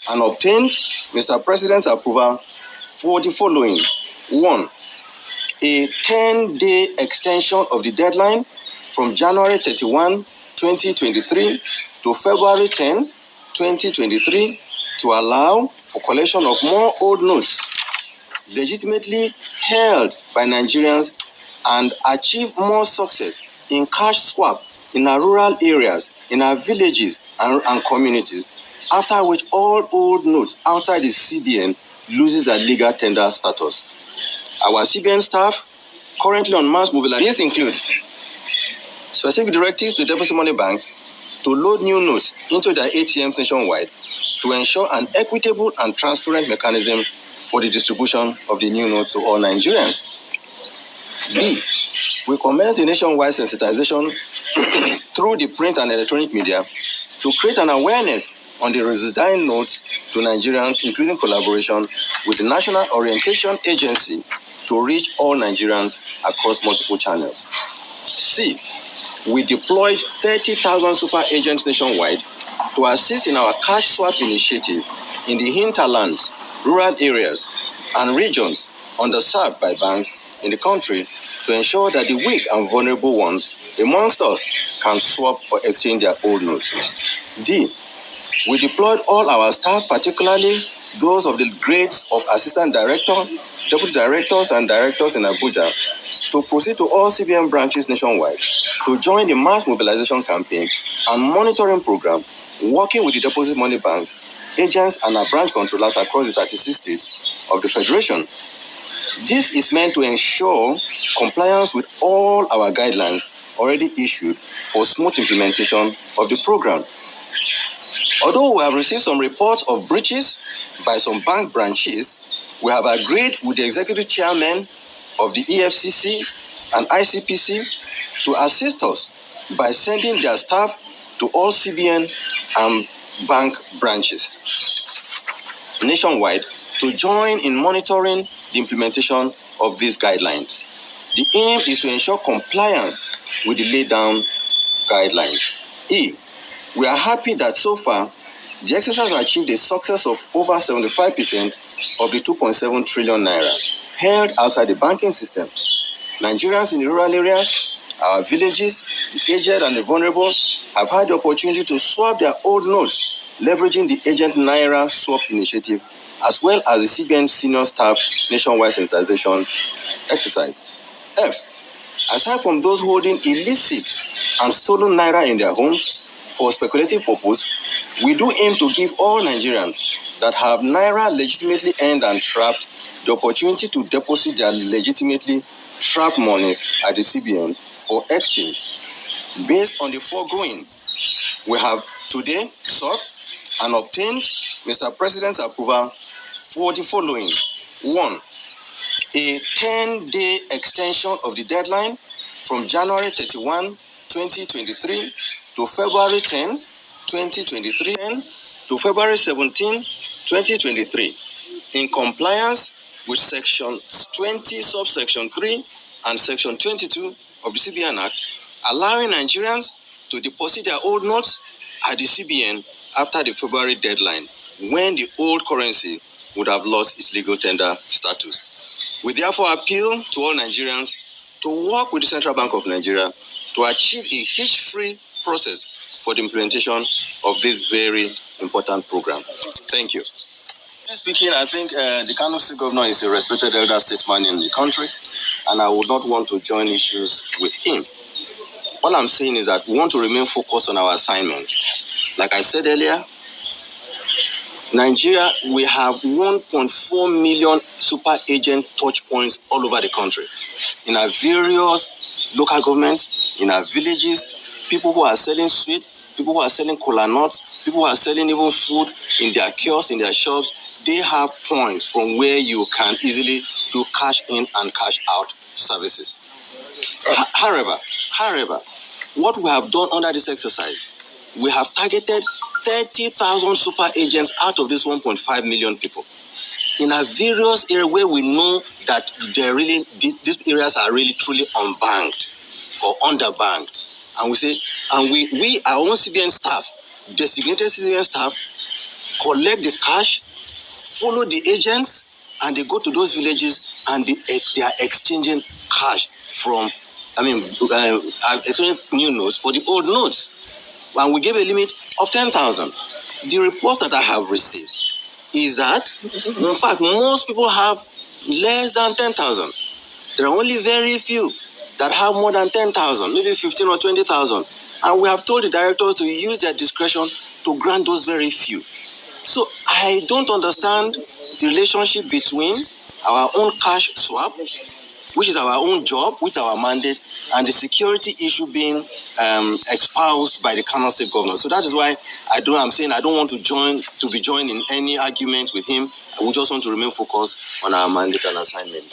and obtained Mr. President's approval for the following. 1. A 10-day extension of the deadline from January 31, 2023 to February 10, 2023 to allow for collection of more old notes legitimately held by Nigerians and achieve more success in cash swap in our rural areas, in our villages and communities, after which all old notes outside the CBN loses their legal tender status. Our CBN staff currently on mass mobilization. These include specific directives to deposit money banks to load new notes into their ATMs nationwide to ensure an equitable and transparent mechanism for the distribution of the new notes to all Nigerians. B. We commence the nationwide sensitization through the print and electronic media to create an awareness on the residing notes to Nigerians, including collaboration with the National Orientation Agency to reach all Nigerians across multiple channels. C. We deployed 30,000 super agents nationwide to assist in our cash swap initiative in the hinterlands, rural areas, and regions underserved by banks in the country to ensure that the weak and vulnerable ones amongst us can swap or exchange their old notes. D. We deployed all our staff, particularly those of the grades of assistant director, deputy directors, and directors in Abuja, to proceed to all CBN branches nationwide to join the mass mobilization campaign and monitoring program, working with the deposit money banks, agents, and our branch controllers across the 36 states of the Federation. This is meant to ensure compliance with all our guidelines already issued for smooth implementation of the program. Although we have received some reports of breaches by some bank branches, we have agreed with the executive chairman of the EFCC and ICPC to assist us by sending their staff to all CBN and bank branches nationwide to join in monitoring the implementation of these guidelines. The aim is to ensure compliance with the laid down guidelines. E. We are happy that so far, the exercise has achieved a success of over 75% of the 2.7 trillion naira held outside the banking system. Nigerians in the rural areas, our villages, the aged and the vulnerable have had the opportunity to swap their old notes, leveraging the Agent Naira Swap Initiative, as well as the CBN Senior Staff Nationwide Sensitization Exercise. F. Aside from those holding illicit and stolen Naira in their homes for speculative purpose, we do aim to give all Nigerians that have Naira legitimately earned and trapped the opportunity to deposit their legitimately trapped monies at the CBN for exchange. Based on the foregoing, we have today sought and obtained Mr. President's approval for the following. 1. A 10-day extension of the deadline from January 31, 2023 to February 10, 2023 to February 17, 2023 in compliance with Section 20, Subsection 3 and Section 22 of the CBN Act, allowing Nigerians to deposit their old notes at the CBN after the February deadline, when the old currency would have lost its legal tender status. We therefore appeal to all Nigerians to work with the Central Bank of Nigeria to achieve a hitch-free process for the implementation of this very important program. Thank you. Speaking, I think the Kano State Governor is a respected elder statesman in the country, and I would not want to join issues with him. All I'm saying is that we want to remain focused on our assignment. Like I said earlier, Nigeria, we have 1.4 million super agent touch points all over the country. In our various local governments, in our villages, people who are selling sweet, people who are selling cola nuts, people who are selling even food in their kiosks, in their shops, they have points from where you can easily do cash in and cash out services. However, what we have done under this exercise, we have targeted 30,000 super agents out of this 1.5 million people in our various areas where we know that these areas are really truly unbanked or underbanked. And we say, and we our own CBN staff, designated CBN staff, collect the cash, follow the agents, and they go to those villages and they are exchanging cash from, exchanging new notes for the old notes. And we gave a limit of 10,000. The reports that I have received is that, in fact, most people have less than 10,000. There are only very few that have more than 10,000, maybe 15 or 20,000. And we have told the directors to use their discretion to grant those very few. So I don't understand the relationship between our own cash swap, which is our own job with our mandate, and the security issue being espoused by the Kano State governor. So that is why I'm saying I don't want to be joined in any argument with him. We just want to remain focused on our mandate and assignment.